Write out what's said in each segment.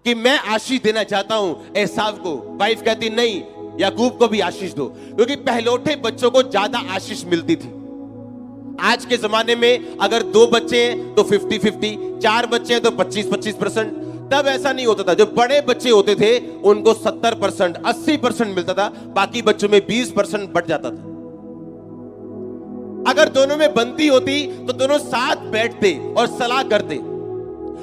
कि मैं आशीष देना चाहता हूं एसाव को। वाइफ कहती नहीं, याकूब को भी आशीष दो, क्योंकि पहलौठे बच्चों को ज्यादा आशीष मिलती थी। आज के जमाने में अगर 2 बच्चे हैं तो 50-50, 4 बच्चे हैं तो 25-25%। तब ऐसा नहीं होता था। जो बड़े बच्चे होते थे उनको 70%, 80% मिलता था, बाकी बच्चों में 20% बढ़ जाता था। अगर दोनों में बनती होती तो दोनों साथ बैठते और सलाह करते।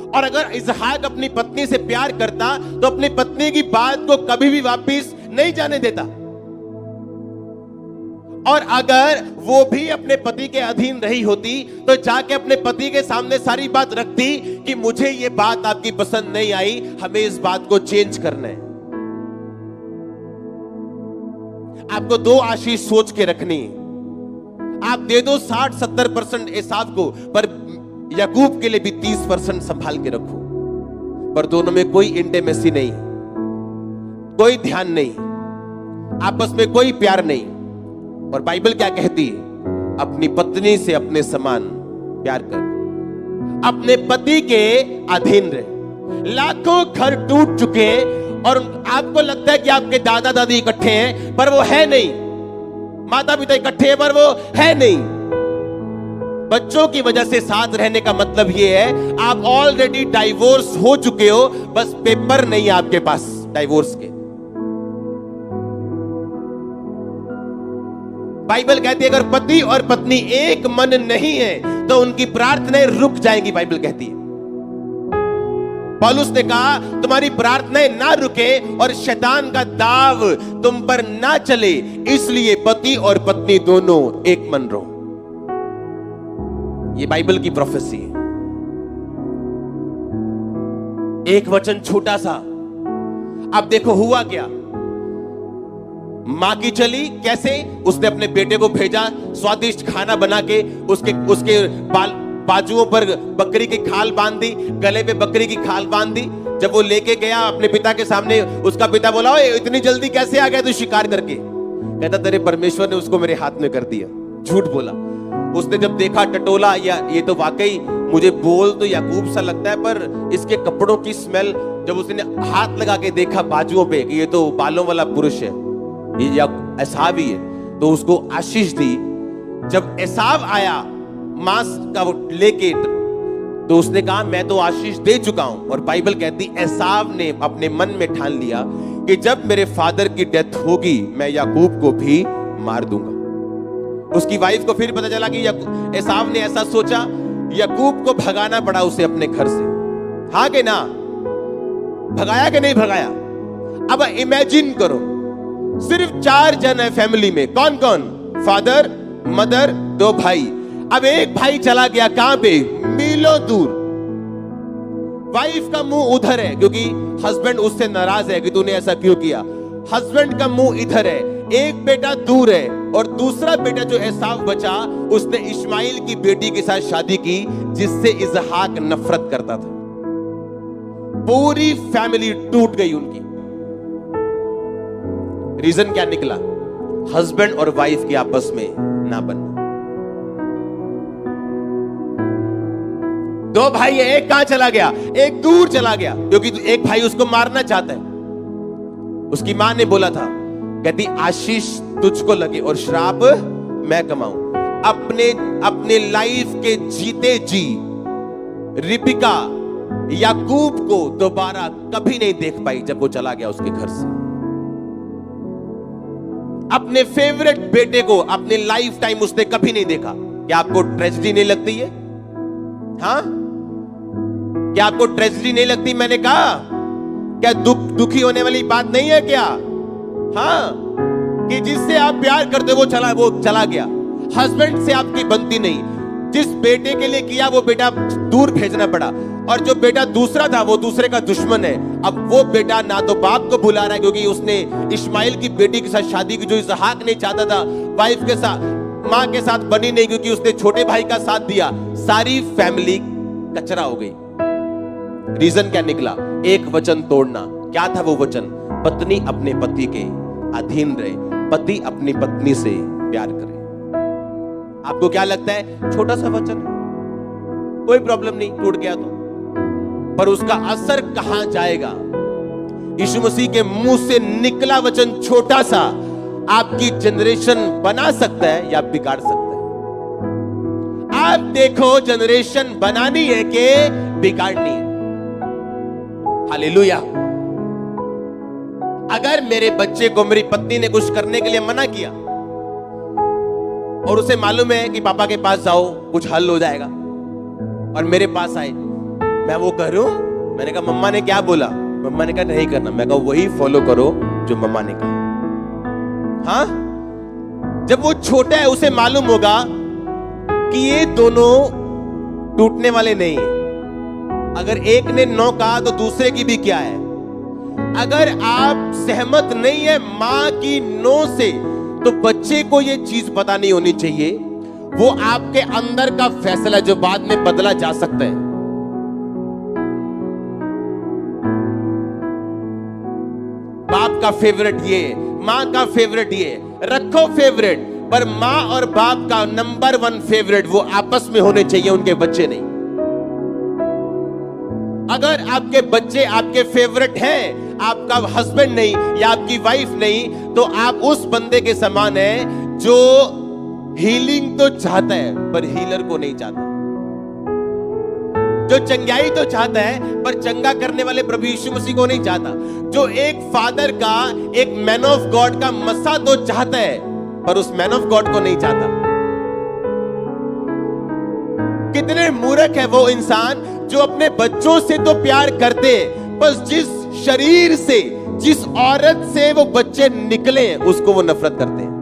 और अगर इसहाक अपनी पत्नी से प्यार करता तो अपनी पत्नी की बात को कभी भी वापस नहीं जाने देता। और अगर वो भी अपने पति के अधीन रही होती तो जाके अपने पति के सामने सारी बात रखती कि मुझे ये बात आपकी पसंद नहीं आई, हमें इस बात को चेंज करना है। आपको 2 आशीष सोच के रखनी है। आप दे दो 60-70% एसाव को, पर याकूब के लिए भी 30% संभाल के रखो। पर दोनों में कोई इंटीमेसी नहीं, कोई ध्यान नहीं, आपस में कोई प्यार नहीं। और बाइबल क्या कहती है? अपनी पत्नी से अपने समान प्यार कर, अपने पति के अधीन रहे। लाखों घर टूट चुके और आपको लगता है कि आपके दादा दादी इकट्ठे हैं, पर वो है नहीं। माता पिता इकट्ठे हैं, पर वो है नहीं। बच्चों की वजह से साथ रहने का मतलब ये है आप ऑलरेडी डाइवोर्स हो चुके हो, बस पेपर नहीं है आपके पास डाइवोर्स के। बाइबल कहती है अगर पति और पत्नी एक मन नहीं है तो उनकी प्रार्थनाएं रुक जाएंगी। बाइबल कहती है, पौलुस ने कहा तुम्हारी प्रार्थनाएं ना रुके और शैतान का दाव तुम पर ना चले, इसलिए पति और पत्नी दोनों एक मन रहो। ये बाइबल की प्रोफेसी है। एक वचन छोटा सा, अब देखो हुआ क्या। मां की चली कैसे, उसने अपने बेटे को भेजा, स्वादिष्ट खाना बना के उसके बाजुओं पर बकरी की खाल बांध दी, गले पे बकरी की खाल बांध दी। जब वो लेके गया अपने पिता के सामने, उसका पिता बोला ओए इतनी जल्दी कैसे आ गया तू शिकार करके? कहता तेरे परमेश्वर ने उसको मेरे हाथ में कर दिया। झूठ बोला। उसने जब देखा टटोला, या ये तो वाकई मुझे बोल तो याकूब सा लगता है, पर इसके कपड़ों की स्मेल, जब उसने हाथ लगा के देखा बाजुओं पे कि ये तो बालों वाला पुरुष है, ये एसाव ही है, तो उसको आशीष दी। जब एसाव आया मांस का वो लेके, तो उसने कहा मैं तो आशीष दे चुका हूं। और बाइबल कहती एसाव ने अपने मन में ठान लिया कि जब मेरे फादर की डेथ होगी मैं याकूब को भी मार दूंगा। उसकी वाइफ को फिर पता चला कि एसाव ने ऐसा सोचा, याकूब को भगाना पड़ा उसे अपने घर से। हाँ कि ना? भगाया कि नहीं भगाया? अब इमेजिन करो, सिर्फ 4 जन है फैमिली में। कौन कौन? फादर, मदर, 2 भाई। अब एक भाई चला गया कहां पे? मीलों दूर। वाइफ का मुंह उधर है क्योंकि हस्बैंड उससे नाराज है कि तूने ऐसा क्यों किया। हस्बैंड का मुंह इधर है। एक बेटा दूर है और दूसरा बेटा जो एसाव बचा उसने इश्माइल की बेटी के साथ शादी की जिससे इसहाक नफरत करता था। पूरी फैमिली टूट गई उनकी। रीजन क्या निकला? हस्बैंड और वाइफ के आपस में ना बनना। 2 भाई है, एक कहां चला गया? एक दूर चला गया क्योंकि एक भाई उसको मारना चाहता है। उसकी मां ने बोला था, कहती आशीष तुझको लगे और श्राप मैं कमाऊं। अपने लाइफ के जीते जी रिबिका याकूब को दोबारा कभी नहीं देख पाई जब वो चला गया उसके घर से। अपने फेवरेट बेटे को अपने लाइफ टाइम उसने कभी नहीं देखा। क्या आपको ट्रेजेडी नहीं लगती है? हाँ, क्या आपको ट्रेजेडी नहीं लगती? मैंने कहा क्या दुखी होने वाली बात नहीं है क्या? हाँ, कि जिससे आप प्यार करते वो चला गया। हस्बैंड से आपकी बनती नहीं। जिस बेटे के लिए किया वो बेटा दूर भेजना पड़ा, और जो बेटा दूसरा था वो दूसरे का दुश्मन है। अब वो बेटा ना तो बाप को बुला रहा है क्योंकि उसने इश्माइल की बेटी के साथ शादी की जो इसहाक नहीं चाहता था। वाइफ के साथ, मां के साथ बनी नहीं क्योंकि उसने छोटे भाई का साथ दिया। सारी फैमिली कचरा हो गई। रीजन क्या निकला? एक वचन तोड़ना। क्या था वो वचन? पत्नी अपने पति के अधीन रहे, पति अपनी पत्नी से प्यार करे। आपको क्या लगता है? छोटा सा वचन है, कोई प्रॉब्लम नहीं, टूट गया तो, पर उसका असर कहां जाएगा यीशु मसीह के मुंह से निकला वचन छोटा सा आपकी जनरेशन बना सकता है या बिगाड़ सकता है। आप देखो, जनरेशन बनानी है कि बिगाड़नी है। हालेलुया। अगर मेरे बच्चे को मेरी पत्नी ने कुछ करने के लिए मना किया और उसे मालूम है कि पापा के पास जाओ कुछ हल हो जाएगा, और मेरे पास आए, मैं वो करूं, मैंने कहा मम्मा ने क्या बोला, मम्मा ने कहा नहीं करना, मैं कहा वही फॉलो करो जो मम्मा ने कहा। हाँ, जब वो छोटा है उसे मालूम होगा कि ये दोनों टूटने वाले नहीं है। अगर एक ने नो कहा तो दूसरे की भी क्या है। अगर आप सहमत नहीं है मां की नो से, तो बच्चे को ये चीज पता नहीं होनी चाहिए, वो आपके अंदर का फैसला जो बाद में बदला जा सकता है। बाप का फेवरेट ये, मां का फेवरेट ये, रखो फेवरेट, पर मां और बाप का नंबर 1 फेवरेट वो आपस में होने चाहिए, उनके बच्चे नहीं। अगर आपके बच्चे आपके फेवरेट हैं, आपका हस्बैंड नहीं या आपकी वाइफ नहीं, तो आप उस बंदे के समान है जो हीलिंग तो चाहता है पर हीलर को नहीं चाहता, जो चंगाई तो चाहता है पर चंगा करने वाले प्रभु यीशु मसीह को नहीं चाहता, जो एक फादर का, एक मैन ऑफ गॉड का मसा तो चाहता है पर उस मैन ऑफ गॉड को नहीं चाहता। कितने मूर्ख है वो इंसान जो अपने बच्चों से तो प्यार करते हैं, बस जिस शरीर से, जिस औरत से वो बच्चे निकले उसको वो नफरत करते हैं।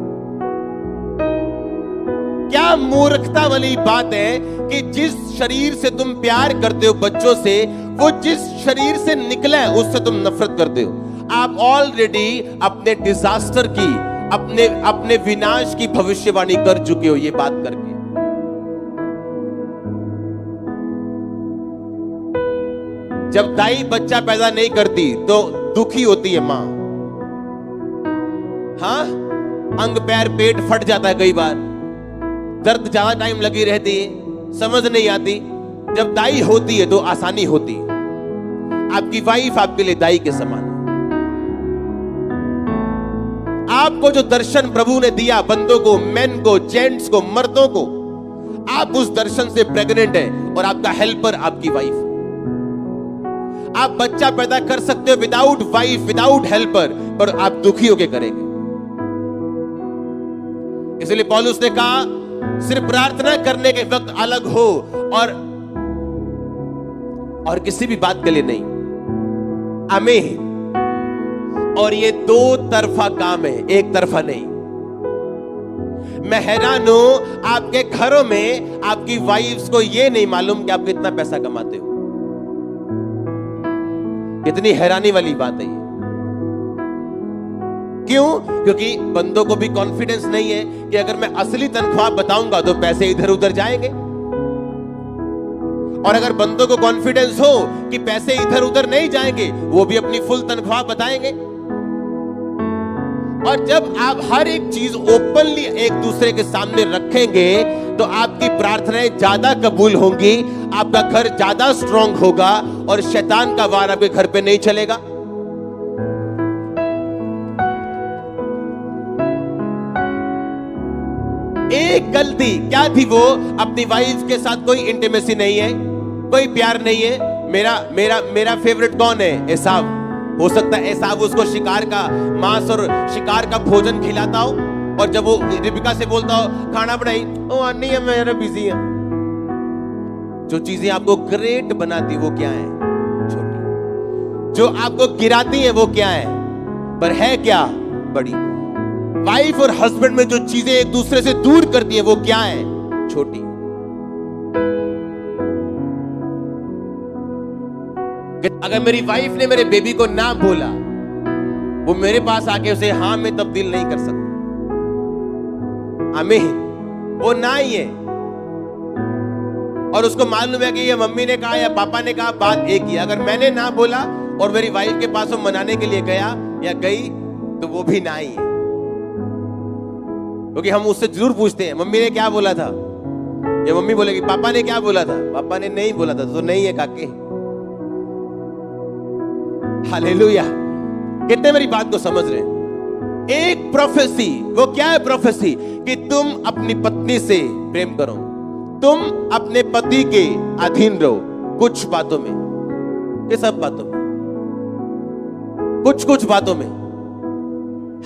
क्या मूर्खता वाली बात है कि जिस शरीर से तुम प्यार करते हो बच्चों से, वो जिस शरीर से निकला है उससे तुम नफरत करते हो। आप ऑलरेडी अपने डिजास्टर की, अपने विनाश की भविष्यवाणी कर चुके हो ये बात करके। जब दाई बच्चा पैदा नहीं करती तो दुखी होती है मां। हाँ, अंग पैर पेट फट जाता है, कई बार दर्द ज्यादा टाइम लगी रहती है, समझ नहीं आती। जब दाई होती है तो आसानी होती है। आपकी वाइफ आपके लिए दाई के समान है। आपको जो दर्शन प्रभु ने दिया, बंदों को, मेन को, जेंट्स को, मर्दों को, आप उस दर्शन से प्रेग्नेंट है और आपका हेल्पर आपकी वाइफ। आप बच्चा पैदा कर सकते हो विदाउट वाइफ, विदाउट हेल्पर, पर आप दुखी होकर करेंगे। इसलिए पौलुस ने कहा सिर्फ प्रार्थना करने के वक्त अलग हो और किसी भी बात के लिए नहीं। आमीन। और ये 2 तरफा काम है, एक तरफा नहीं। मैं हैरान हूं आपके घरों में आपकी वाइफ्स को ये नहीं मालूम कि आप कितना पैसा कमाते हो। कितनी हैरानी वाली बात है ये। क्यों? क्योंकि बंदों को भी कॉन्फिडेंस नहीं है कि अगर मैं असली तनख्वाह बताऊंगा तो पैसे इधर उधर जाएंगे, और अगर बंदों को कॉन्फिडेंस हो कि पैसे इधर उधर नहीं जाएंगे, वो भी अपनी फुल तनख्वाह बताएंगे। और जब आप हर एक चीज ओपनली एक दूसरे के सामने रखेंगे तो आपकी प्रार्थनाएं ज्यादा कबूल होंगी, आपका घर ज्यादा स्ट्रांग होगा और शैतान का वार आपके घर पे नहीं चलेगा। एक गलती क्या थी वो? अपनी वाइफ के साथ कोई इंटीमेसी नहीं है, कोई प्यार नहीं है। मेरा फेवरेट कौन है? एसाव। हो सकता है एसाव उसको शिकार का मांस और शिकार का भोजन खिलाता हो, और जब वो रिबिका से बोलता हो खाना बनाई, ओ नहीं है मेरा बिजी है। जो चीजें आपको ग्रेट बनाती वो क्या है? छोटी। जो आपको गिराती है वो क्या है? पर है क्या? बड़ी। वाइफ और हस्बैंड में जो चीजें एक दूसरे से दूर करती है वो क्या है? छोटी। अगर मेरी वाइफ ने मेरे बेबी को ना बोला, वो मेरे पास आके उसे हाँ में तब्दील नहीं कर सकती। आमीन। वो ना ही है, और उसको मालूम है कि ये मम्मी ने कहा या पापा ने कहा, बात एक ही। अगर मैंने ना बोला और मेरी वाइफ के पास वो मनाने के लिए गया या गई, तो वो भी ना ही है। क्योंकि हम उससे जरूर पूछते हैं मम्मी ने क्या बोला था, या मम्मी बोलेगी पापा ने क्या बोला था, पापा ने नहीं बोला था, तो नहीं है काके। हालेलुया। कितने मेरी बात को समझ रहे हैं? एक प्रोफेसी, वो क्या है प्रोफेसी? कि तुम अपनी पत्नी से प्रेम करो, तुम अपने पति के अधीन रहो, कुछ बातों में, कि सब बातों में, कुछ कुछ बातों में।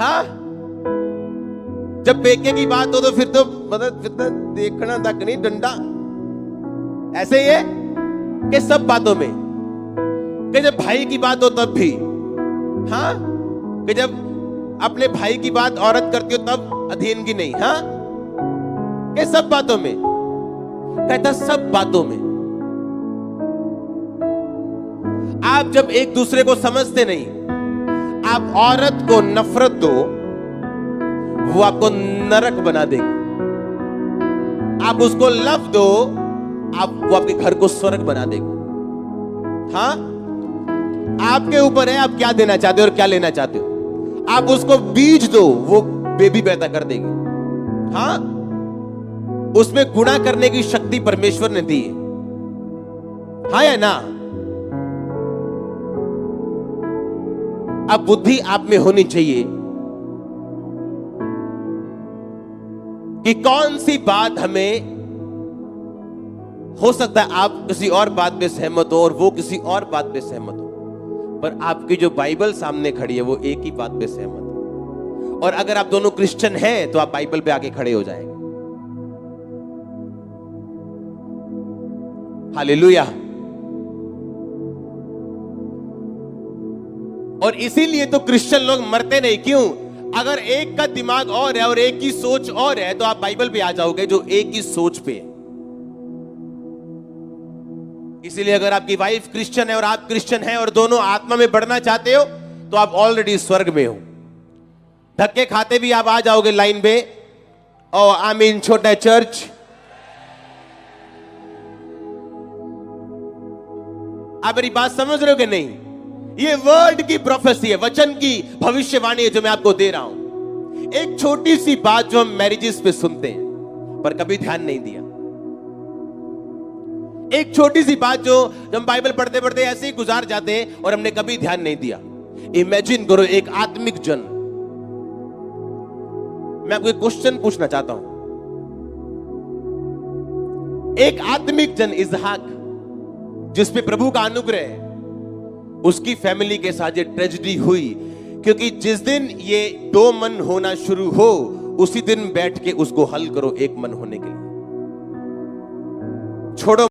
हाँ, जब बेके की बात हो तो फिर तो मतलब फिर तो देखना तक नहीं, डंडा ऐसे ही है कि सब बातों में, कि जब भाई की बात हो तब भी, हाँ, कि जब अपने भाई की बात औरत करती हो तब अधीन की नहीं, हाँ, कि सब बातों में, कहता सब बातों में। आप जब एक दूसरे को समझते नहीं, आप औरत को नफरत दो, वो आपको नरक बना देगी। आप उसको लव दो, वो आपके घर को स्वर्ग बना देगी। हाँ, आपके ऊपर है आप क्या देना चाहते हो और क्या लेना चाहते हो। आप उसको बीज दो, वो बेबी पैदा कर देगी। हाँ, उसमें गुणा करने की शक्ति परमेश्वर ने दी है, हाँ या ना? अब बुद्धि आप में होनी चाहिए कि कौन सी बात हमें, हो सकता है आप किसी और बात पे सहमत हो और वो किसी और बात पे सहमत हो, पर आपकी जो बाइबल सामने खड़ी है वो एक ही बात पे सहमत है। और अगर आप दोनों क्रिश्चियन हैं तो आप बाइबल पे आके खड़े हो जाएंगे। हालेलुया। और इसीलिए तो क्रिश्चियन लोग मरते नहीं। क्यों? अगर एक का दिमाग और है और एक की सोच और है तो आप बाइबल पे आ जाओगे जो एक ही सोच पे है। इसीलिए अगर आपकी वाइफ क्रिश्चियन है और आप क्रिश्चियन हैं और दोनों आत्मा में बढ़ना चाहते हो तो आप ऑलरेडी स्वर्ग में हो। धक्के खाते भी आप आ जाओगे लाइन पे, ओ आमीन छोटा चर्च। आप मेरी बात समझ रहे हो कि नहीं? ये वर्ड की प्रोफेसी है, वचन की भविष्यवाणी है जो मैं आपको दे रहा हूं। एक छोटी सी बात जो हम मैरिजेस पे सुनते हैं पर कभी ध्यान नहीं दिया, एक छोटी सी बात जो हम बाइबल पढ़ते पढ़ते ऐसे ही गुजार जाते हैं और हमने कभी ध्यान नहीं दिया। इमेजिन करो एक आत्मिक जन, मैं आपको एक क्वेश्चन पूछना चाहता हूं। एक आत्मिक जन इसहाक जिसपे प्रभु का अनुग्रह है, उसकी फैमिली के साथ ये ट्रेजेडी हुई क्योंकि जिस दिन ये दो मन होना शुरू हो उसी दिन बैठ के उसको हल करो एक मन होने के लिए। छोड़ो